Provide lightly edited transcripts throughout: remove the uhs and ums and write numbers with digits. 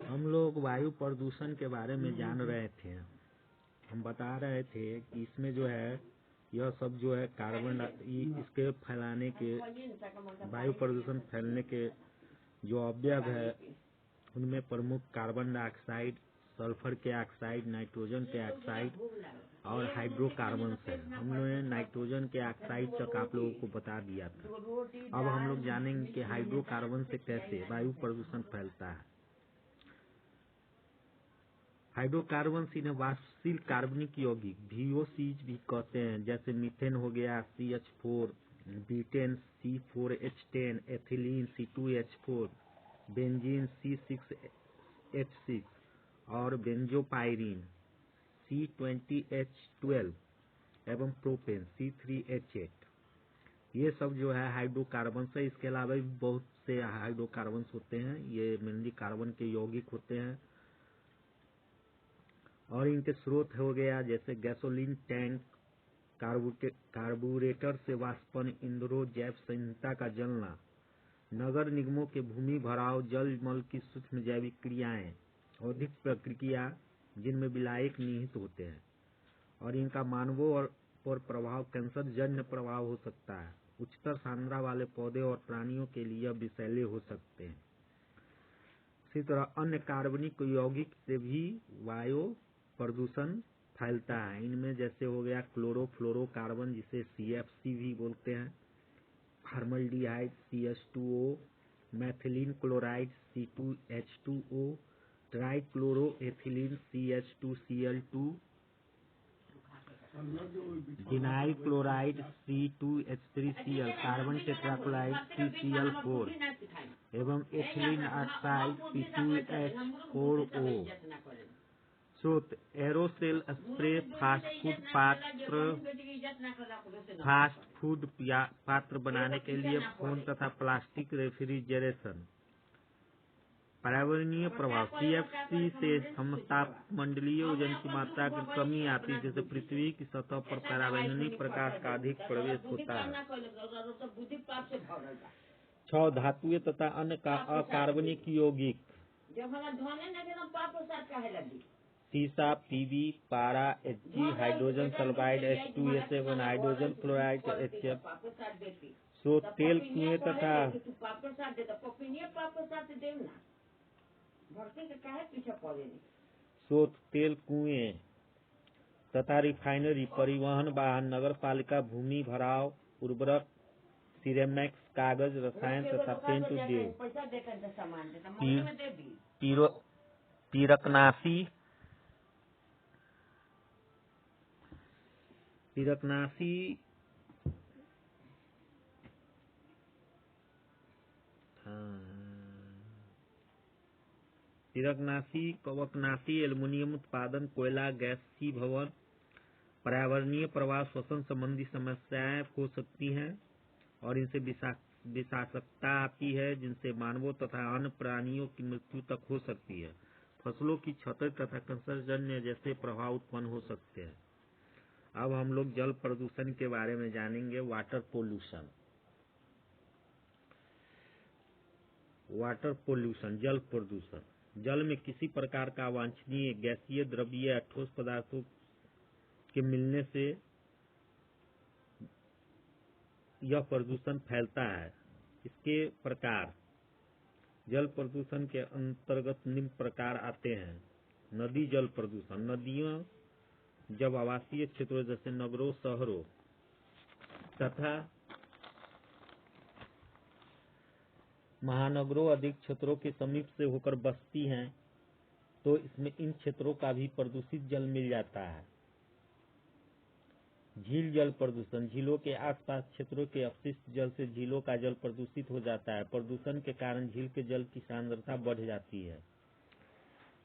हम लोग वायु प्रदूषण के बारे में जान रहे थे। हम बता रहे थे कि इसमें जो है यह सब जो है कार्बन इसके फैलाने के वायु प्रदूषण फैलने के जो अवयव है उनमें प्रमुख कार्बन डाइऑक्साइड, सल्फर के ऑक्साइड, नाइट्रोजन के ऑक्साइड और हाइड्रोकार्बन है। हमने नाइट्रोजन के ऑक्साइड तक आप लोगों को बता दिया था। अब हम लोग जानेंगे कि हाइड्रोकार्बन से कैसे वायु प्रदूषण फैलता है। हाइड्रोकार्बन इन्हें वाष्पशील कार्बनिक यौगिक VOCs भी कहते हैं, जैसे मीथेन हो गया CH4, beaten C4H10, ethylene C2H4, benzene C6H6 और बेंजोपाइरीन C20H12 एवं प्रोपेन C3H8। ये सब जो है हाइड्रोकार्बन है। इसके अलावा भी बहुत से हाइड्रोकार्बन होते हैं। ये मेनली कार्बन के यौगिक होते हैं और इनके स्रोत हो गया जैसे गैसोलीन टैंक, कार्बोरेटर से वाष्पन ईंधनों, जैव संहिता का जलना, नगर निगमों के भूमि भराव, जल मल की सूक्ष्म जैविक क्रियाएं, औद्योगिक प्रक्रिया जिनमें विलायक निहित होते हैं और इनका मानवों और प्रभाव कैंसर जन्य प्रभाव हो सकता है। उच्चतर सांद्रता वाले पौधे और प्राणियों के लिए विषैले हो सकते हैं। इसी तरह अन्य कार्बनिक यौगिक से भी वायु प्रदूषण फैलता है। इनमें जैसे हो गया क्लोरोफ्लोरोकार्बन जिसे CFC भी बोलते हैं, formaldehyde CH2O, मैथिलीन chloride C2H2O, trichloroethylene CH2Cl2, denial chloride C2H3Cl, carbon tetrachloride CCl4 एवं एथिलीन ऑक्साइड C2H4O। स्रोत एरोसेल स्प्रे, फास्ट फूड पात्र बनाने के लिए फोम तथा प्लास्टिक रेफ्रिजरेशन। पर्यावरणीय प्रभाव CFC से समतापमंडलीय ओजोन की मात्रा की कमी आती है, जिससे पृथ्वी की सतह पर पराबैंगनी प्रकाश का अधिक प्रवेश होता है। 6 धातुएं तथा अन्य अकार्बनिक यौगिक सीसा, PB, पारा, Hg, hydrogen sulphide H2SO1, hydrogen fluoride HF। स्रोत तेल, कुएं तथा स्रोत तेल, कुएं तथा रिफाइनरी, परिवहन वाहन, नगर पालिका, भूमि भराव, उर्वरक, सिरेमिक्स, कागज, रसायन तथा पेंट उद्योग। पिरकनाशी, कवकनाशी, एल्युमिनियम उत्पादन, कोयला, गैस, सी भवन। पर्यावरणीय प्रभाव श्वसन संबंधी समस्याएं हो सकती हैं और इनसे विषाक्तता आती है, जिनसे मानवों तथा अन्य प्राणियों की मृत्यु तक हो सकती है। फसलों की क्षति तथा कैंसरजन्य जैसे प्रभाव उत्पन्न हो सकते हैं। अब हम लोग जल प्रदूषण के बारे में जानेंगे। Water pollution. वाटर पोल्यूशन, जल प्रदूषण। जल में किसी प्रकार का अवांछनीय गैसीय, द्रवीय या ठोस पदार्थों के मिलने से यह प्रदूषण फैलता है। इसके प्रकार जल प्रदूषण के अंतर्गत निम्न प्रकार आते हैं। नदी जल प्रदूषण। नदियां जब आवासीय क्षेत्रों जैसे नगरों, शहरों तथा महानगरों अधिक क्षेत्रों के समीप से होकर बसती हैं तो इसमें इन क्षेत्रों का भी प्रदूषित जल मिल जाता है। झील जल प्रदूषण। झीलों के आसपास क्षेत्रों के अपशिष्ट जल से झीलों का जल प्रदूषित हो जाता है। प्रदूषण के कारण झील के जल की सांद्रता बढ़ जाती है।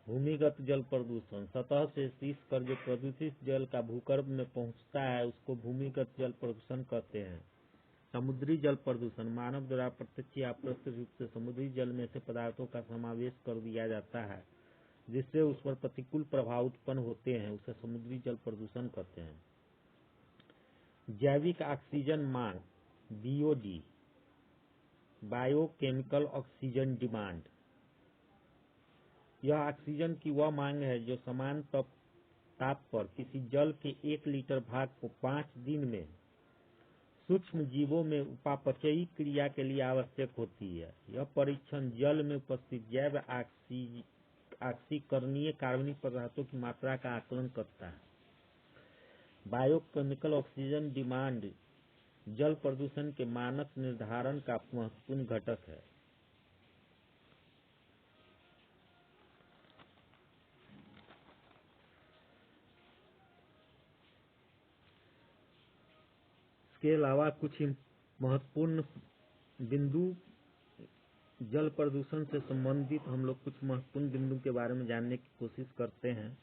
भूमिगत जल प्रदूषण। सतह से सींच कर जो प्रदूषित जल का भूगर्भ में पहुंचता है उसको भूमिगत जल प्रदूषण कहते हैं। समुद्री जल प्रदूषण। मानव द्वारा प्रत्यक्ष या अप्रत्यक्ष रूप से समुद्री जल में से पदार्थों का समावेश कर दिया जाता है जिससे उस पर प्रतिकूल प्रभाव उत्पन्न होते हैं, उसे समुद्री जल प्रदूषण कहते हैं। जैविक ऑक्सीजन मांग, BOD, बायोकेमिकल ऑक्सीजन डिमांड। यह ऑक्सीजन की वह मांग है जो समान ताप पर किसी जल के 1 लीटर भाग को 5 दिन में सूक्ष्म जीवों में उपापचयी क्रिया के लिए आवश्यक होती है। यह परीक्षण जल में उपस्थित जैव ऑक्सीकरणीय कार्बनिक पदार्थों की मात्रा का आकलन करता है। बायोकेमिकल ऑक्सीजन डिमांड जल प्रदूषण के मानक निर्धारण का महत्वपूर्ण घटक है। इसके अलावा कुछ महत्वपूर्ण बिंदु जल प्रदूषण से संबंधित हम लोग कुछ महत्वपूर्ण बिंदु के बारे में जानने की कोशिश करते हैं।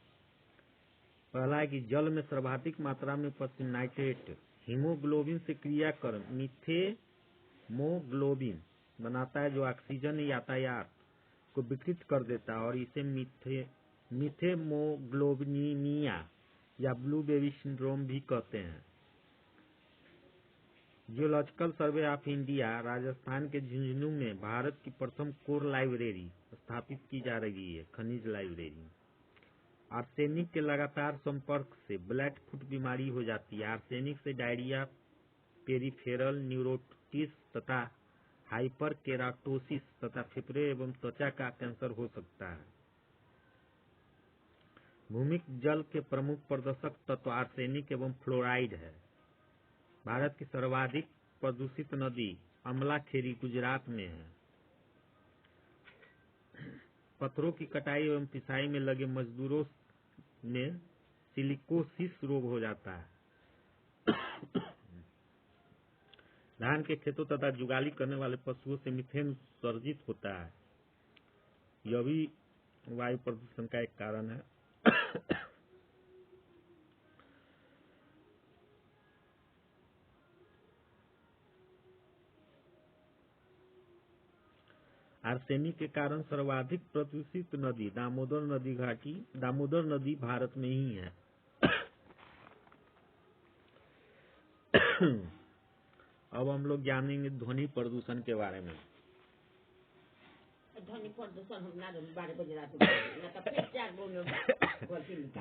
पहला है कि जल में सर्वाधिक मात्रा में उपस्थित नाइट्रेट हीमोग्लोबिन से क्रिया कर मीथेमोग्लोबिन बनाता है, जो ऑक्सीजन यातायात को विकृत कर देता है और इसे मीथेमोग्लोबिनीमिया या ब्लू बेबी सिंड्रोम भी कहते हैं। Geological survey of India Rajasthan के झुंझुनू में भारत की प्रथम कोर लाइब्रेरी स्थापित की जा रही है, खनिज लाइब्रेरी। आर्सेनिक के लगातार संपर्क से ब्लैक फुट बीमारी हो जाती है। आर्सेनिक से डायरिया, पेरिफेरल न्यूरोटिस तथा हाइपरकेराटोसिस तथा फेफड़े एवं त्वचा का कैंसर हो सकता है। भूमिक जल के प्रमुख प्रदूषक तत्व आर्सेनिक एवं फ्लोराइड है। भारत की सर्वाधिक प्रदूषित नदी अमलाखेरी गुजरात में है। पत्थरों की कटाई एवं पिसाई में लगे मजदूरों में सिलिकोसिस रोग हो जाता है। धान के खेतों तथा जुगाली करने वाले पशुओं से मीथेन उत्सर्जित होता है। यह भी वायु प्रदूषण का एक कारण है। आर्सेनिक के कारण सर्वाधिक प्रदूषित नदी दामोदर नदी भारत में ही है। अब हम लोग जानेंगे ध्वनि प्रदूषण के बारे में। ध्वनि प्रदूषण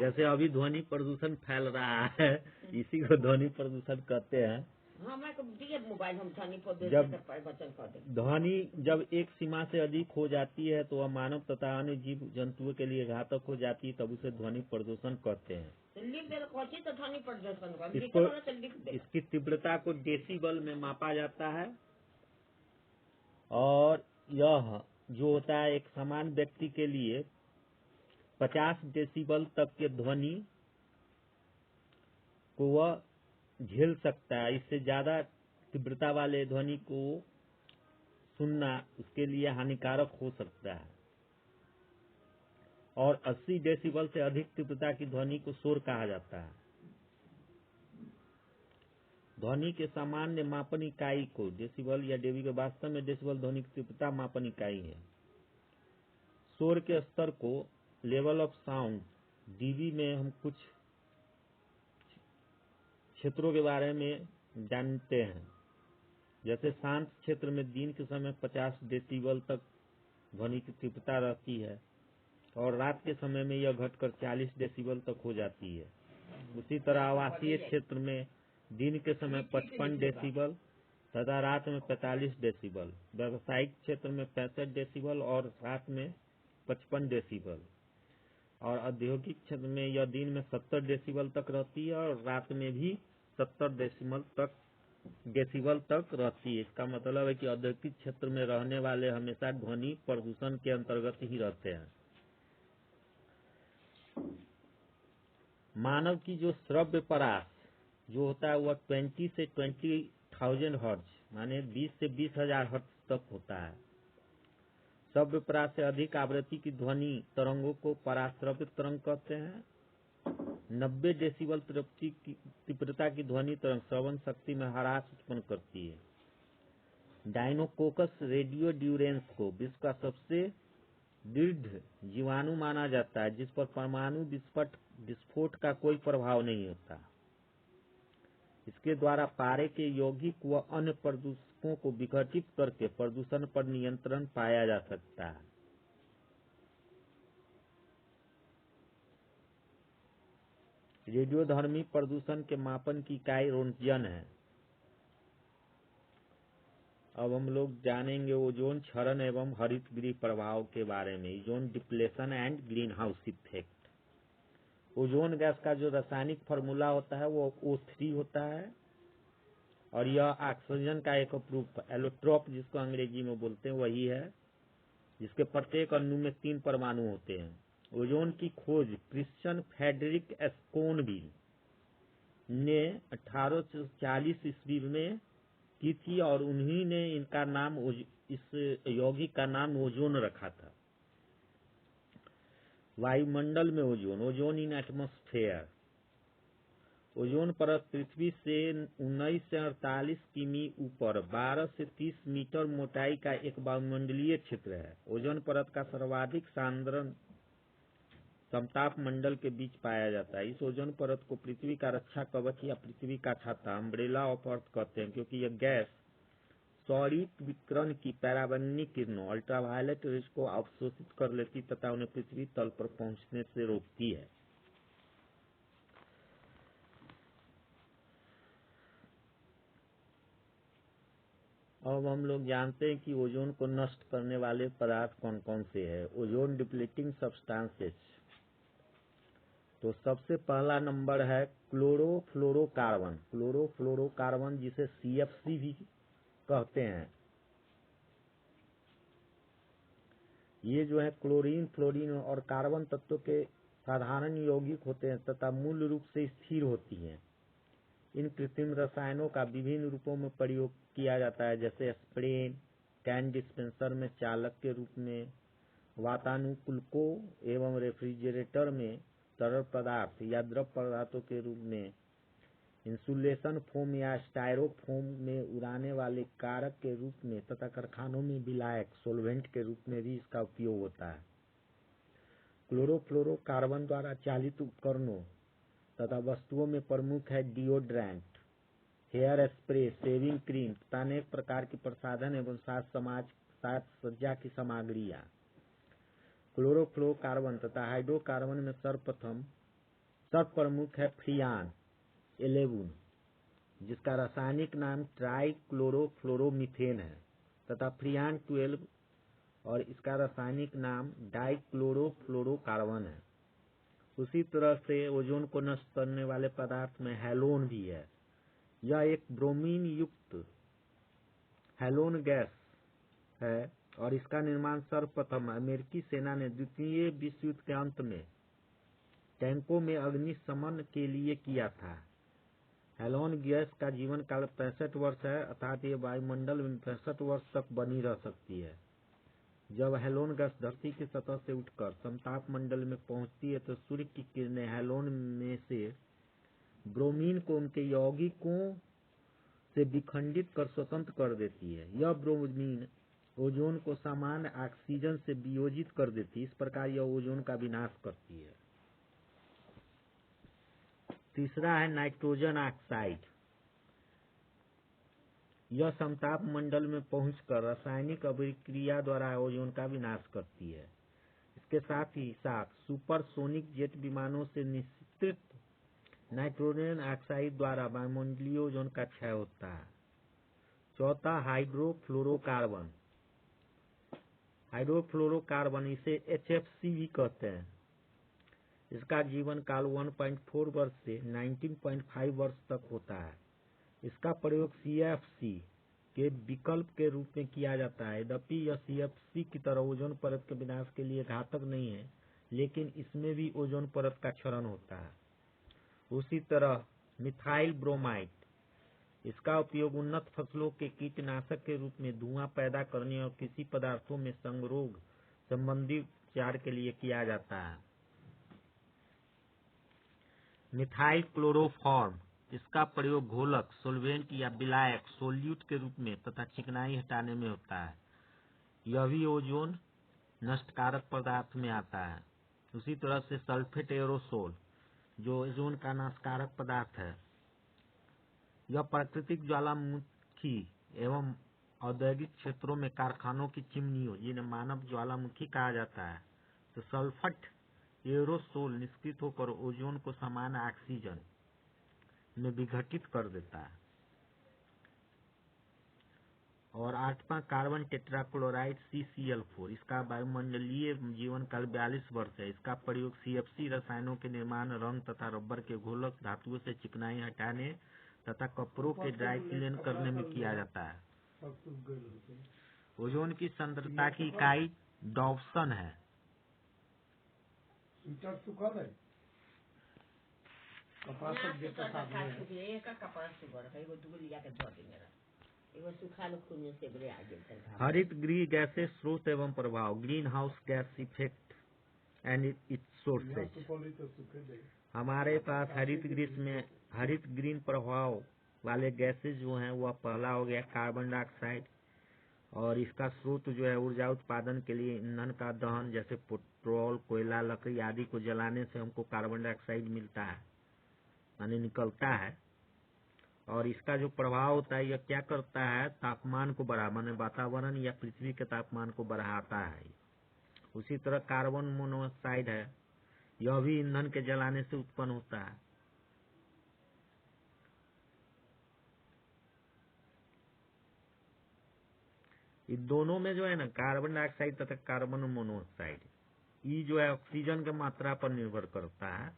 जैसे अभी ध्वनि प्रदूषण फैल रहा है, इसी को ध्वनि प्रदूषण कहते हैं। ध्वनि जब एक सीमा से अधिक हो जाती है तो वह मानव तथा अन्य जीव जंतुओं के लिए घातक हो जाती है, तब उसे ध्वनि प्रदूषण कहते हैं। इसकी तीव्रता को डेसिबल में मापा जाता है और यह जो होता है एक समान व्यक्ति के लिए 50 डेसिबल तक के ध्वनि को वह झेल सकता है। इससे ज्यादा तीव्रता वाले ध्वनि को सुनना उसके लिए हानिकारक हो सकता है और 80 डेसिबल से अधिक तीव्रता की ध्वनि को शोर कहा जाता है। ध्वनि के सामान्य मापन इकाई को डेसिबल या डेबी के वास्तव में डेसिबल ध्वनि की तीव्रता मापन इकाई है। शोर के स्तर को लेवल ऑफ साउंड डीबी में हम कुछ क्षेत्रों के बारे में जानते हैं। जैसे शांत क्षेत्र में दिन के समय 50 डेसिबल तक ध्वनि की तीव्रता रहती है और रात के समय में यह घटकर 40 डेसिबल तक हो जाती है। उसी तरह आवासीय क्षेत्र में दिन के समय 55 डेसिबल तथा रात में 45 डेसिबल, व्यावसायिक क्षेत्र में 65 डेसिबल और रात में 55 डेसिबल, और औद्योगिक क्षेत्र में यह दिन में 70 डेसिबल तक रहती है और रात में भी 70 डेसिबल तक रहती है। इसका मतलब है कि औद्योगिक क्षेत्र में रहने वाले हमेशा ध्वनि प्रदूषण के अंतर्गत ही रहते हैं। मानव की जो श्रव्य परास जो होता है वह 20 से 20,000 हर्ट्ज माने 20 से 20,000 हर्ट्ज तक होता है। श्रव्य परास से अधिक आवृत्ति की ध्वनि तरंगों को पराश्रव्य तरंग कहते हैं। 90 डेसिबल तीव्रता की ध्वनि तरंग श्रवण शक्ति में ह्रास उत्पन्न करती है। डायनोकोकस रेडियोड्यूरेंस को विश्व का सबसे दृढ़ जीवाणु माना जाता है, जिस पर परमाणु विस्फोट का कोई प्रभाव नहीं होता। इसके द्वारा पारे के यौगिक व अन्य प्रदूषकों को विघटित करके प्रदूषण पर नियंत्रण पाया जा सकता है। रेडियोधर्मी प्रदूषण के मापन की इकाई रोंटगन है। अब हम लोग जानेंगे ओजोन क्षरण एवं हरित गृह प्रभाव के बारे में। Ozone depletion and green house effect. Ozone gas का जो रासायनिक फार्मूला होता है वो O3 होता है और यह ऑक्सीजन का एक अप्रूप एलोट्रोप जिसको अंग्रेजी में बोलते हैं वही है, जिसके प्रत्येक अणु में 3 परमाणु होते हैं। ओजोन की खोज क्रिश्चियन फ्रेडरिक स्कोनविल ने 1840 ईस्वी में की थी और उन्हीं ने इनका नाम इस यौगिक का नाम ओजोन रखा था। वायुमंडल में ओजोन इन एटमॉस्फेयर। ओजोन परत पृथ्वी से 19 से 48 किमी ऊपर 12 से 30 मीटर मोटाई का एक वायुमंडलीय क्षेत्र है। ओजोन परत का सर्वाधिक सांद्रण समताप मंडल के बीच पाया जाता है। इस ओजोन परत को पृथ्वी का रक्षा कवच या पृथ्वी का छाता अम्ब्रेला ऑफ अर्थ कहते हैं, क्योंकि यह गैस सौरिक विकिरण की पराबैंगनी किरणों अल्ट्रावायलेट रेज को अवशोषित कर लेती तथा उन्हें पृथ्वी तल पर पहुंचने से रोकती है। अब हम लोग जानते हैं कि ओजोन को नष्ट करने वाले पदार्थ कौन कौन से हैं। Ozone depleting substances. तो सबसे पहला नंबर है क्लोरोफ्लोरोकार्बन। क्लोरोफ्लोरोकार्बन जिसे CFC भी कहते हैं। ये जो है क्लोरीन, फ्लोरीन और कार्बन तत्वों के साधारण यौगिक होते हैं तथा मूल रूप से स्थिर होती हैं। इन कृत्रिम रसायनों का विभिन्न रूपों में प्रयोग किया जाता है, जैसे स्प्रे, कैन डिस्पेंसर में चालक के रूप में, वातानुकूलकों एवं रेफ्रिजरेटर में तरल पदार्थ या द्रव पदार्थों के रूप में, इंसुलेशन फोम या स्टायरोफोम में उड़ाने वाले कारक के रूप में तथा कारखानों में विलायक सोलवेंट के रूप में भी इसका उपयोग होता है। क्लोरोफ्लोरोकार्बन द्वारा चालित उपकरणों तथा वस्तुओं में प्रमुख है deodorant, hair spray, shaving cream तथा अनेक प्रकार की प्रसाधन एवं साज सज्जा की सामग्रियां। क्लोरोफ्लोरोकार्बन तथा हाइड्रोकार्बन में सर्वप्रमुख है फ्रियान 11, जिसका रासायनिक नाम ट्राइक्लोरोफ्लोरोमीथेन है, तथा फ्रियान 12 और इसका रासायनिक नाम डाइक्लोरोफ्लोरोकार्बन है। उसी तरह से ओजोन को नष्ट करने वाले पदार्थ में हैलोन भी है। यह एक ब्रोमीन युक्त हैलोन गैस है और इसका निर्माण सर्वप्रथम अमेरिकी सेना ने द्वितीय विश्व युद्ध के अंत में टैंकों में अग्निशमन के लिए किया था। हैलोन गैस का जीवन काल 65 वर्ष है, अर्थात ये वायुमंडल में 65 वर्ष तक बनी रह सकती है। जब हैलोन गैस धरती की सतह से उठकर समताप मंडल में पहुंचती है तो सूर्य की किरणें हैलोन में से ब्रोमीन को उनके यौगिकों से विखंडित कर स्वतंत्र कर देती है। यह ब्रोमीन ओजोन को सामान्य ऑक्सीजन से वियोजित कर देती है। इस प्रकार यह ओजोन का विनाश करती है। तीसरा है नाइट्रोजन ऑक्साइड। यह समताप मंडल में पहुंचकर रासायनिक अभिक्रिया द्वारा ओजोन का विनाश करती है। इसके साथ ही साथ सुपरसोनिक जेट विमानों से निस्सृत नाइट्रोजन ऑक्साइड द्वारा वायुमंडलीय ओजोन का क्षय होता है। चौथा हाइड्रोफ्लोरोकार्बन। हाइड्रोफ्लोरोकार्बन इसे HFC भी कहते हैं। इसका जीवन काल 1.4 वर्ष से 19.5 वर्ष तक होता है। इसका प्रयोग CFC के विकल्प के रूप में किया जाता है। यद्यपि यह CFC की तरह ओजोन परत के विनाश के लिए घातक नहीं है, लेकिन इसमें भी ओजोन परत का क्षरण होता है। उसी तरह मिथाइल ब्रोमाइड। इसका उपयोग उन्नत फसलों के कीटनाशक के रूप में धुआं पैदा करने और किसी पदार्थों में संरोग संबंधी उपचार के लिए किया जाता है। Methyl chloroform. इसका प्रयोग घोलक, सोलवेंट या विलायक सोल्यूट के रूप में तथा चिकनाई हटाने में होता है। यह भी ओजोन नष्टकारक पदार्थ में आता है। उसी तरह से सल्फेट एरोसोल जो ओजोन का नाशकारक पदार्थ है। यह प्राकृतिक ज्वालामुखी एवं औद्योगिक क्षेत्रों में कारखानों की चिमनियों, जिन्हें मानव ज्वालामुखी कहा जाता है, तो सल्फेट एरोसोल निष्क्रिय होकर ओजोन को समान ऑक्सीजन में विघटित कर देता है। और 8वां कार्बन टेट्राक्लोराइड CCl4, इसका वायुमंडलीय जीवन काल 42 वर्ष है। इसका प्रयोग CFC रसायनों के निर्माण, रंग तथा रबर के घोलक, धातुओं से चिकनाई हटाने तथा कपड़ों के ड्राई क्लीन करने में किया जाता है। ओजोन की सांद्रता की इकाई डॉप्सन है। हरित गृह गैसें स्रोत एवं प्रभाव, green house gas effect and it's sources. हमारे पास हरित गृह प्रभाव वाले गैसेज जो हैं वह पहला हो गया कार्बन डाइऑक्साइड, और इसका स्रोत जो है ऊर्जा उत्पादन के लिए ईंधन का दहन, जैसे पेट्रोल, कोयला, लकड़ी आदि को जलाने से हमको कार्बन डाइऑक्साइड मिलता है, यानी निकलता है। और इसका जो प्रभाव होता है, यह क्या करता है, तापमान को माने वातावरण या पृथ्वी के तापमान को बढ़ाता है। उसी तरह कार्बन मोनोऑक्साइड है, यह भी ईंधन के जलाने से उत्पन्न होता है। इस दोनों में जो है ना, कार्बन डाइऑक्साइड तथा कार्बन मोनोऑक्साइड, ये जो है ऑक्सीजन की मात्रा पर निर्भर करता है।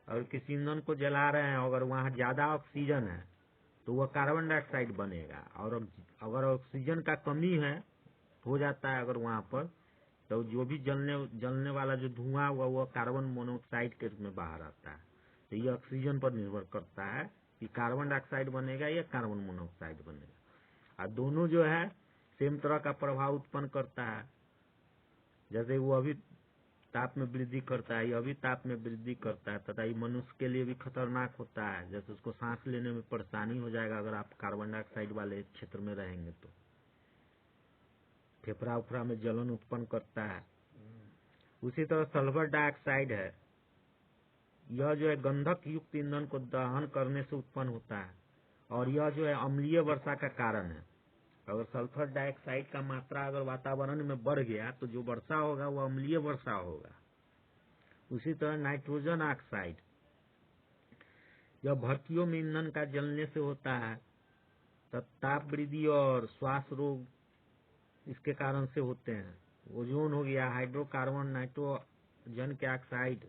अगर किसी ईंधन को जला रहे हैं, अगर वहाँ ज्यादा ऑक्सीजन है तो वह कार्बन डाइऑक्साइड बनेगा, और अगर ऑक्सीजन का कमी है हो जाता है अगर वहाँ पर, तो जो भी जलने वाला जो धुआं हुआ वह कार्बन मोनोऑक्साइड के रूप में बाहर आता है। तो ये ऑक्सीजन पर निर्भर करता है कि कार्बन डाइऑक्साइड बनेगा या कार्बन मोनोऑक्साइड बनेगा। और दोनों जो है सेम तरह का प्रभाव उत्पन्न करता है। जैसे वो अभी ताप में वृद्धि करता है, यह भी ताप में वृद्धि करता है, तथा ये मनुष्य के लिए भी खतरनाक होता है। जैसे उसको सांस लेने में परेशानी हो जाएगा अगर आप कार्बन डाइऑक्साइड वाले क्षेत्र में रहेंगे तो। फेफड़ा उफड़ा में जलन उत्पन्न करता है। उसी तरह सल्फर डाइऑक्साइड है, यह जो है गंधक युक्त ईंधन को दहन करने से उत्पन्न होता है, और यह जो है अम्लीय वर्षा का कारण है। अगर सल्फर डाइऑक्साइड का मात्रा अगर वातावरण में बढ़ गया तो जो वर्षा होगा वह अम्लीय वर्षा होगा। उसी तरह नाइट्रोजन ऑक्साइड, यह भट्टियों में ईंधन का जलने से होता है, ताप वृद्धि और श्वास रोग इसके कारण से होते हैं। ओजोन हो गया, हाइड्रोकार्बन, नाइट्रोजन के ऑक्साइड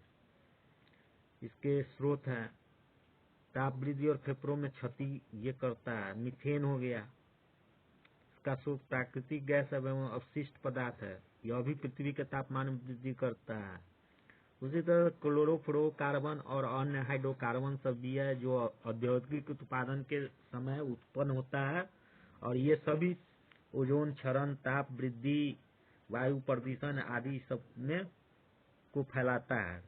इसके स्रोत हैं। ताप वृद्धि और फेफड़ों में क्षति ये करता है। मीथेन हो गया, इसका स्रोत प्राकृतिक गैस एवं अवशिष्ट पदार्थ है, यह भी पृथ्वी के तापमान में वृद्धि करता है। उसी तरह क्लोरोफ्लोरोकार्बन और अन्य हाइड्रोकार्बन सब भी है जो औद्योगिक उत्पादन के समय उत्पन्न होता है, और ये सभी ओजोन क्षरण, ताप वृद्धि, वायु प्रदूषण आदि सब में को फैलाता है।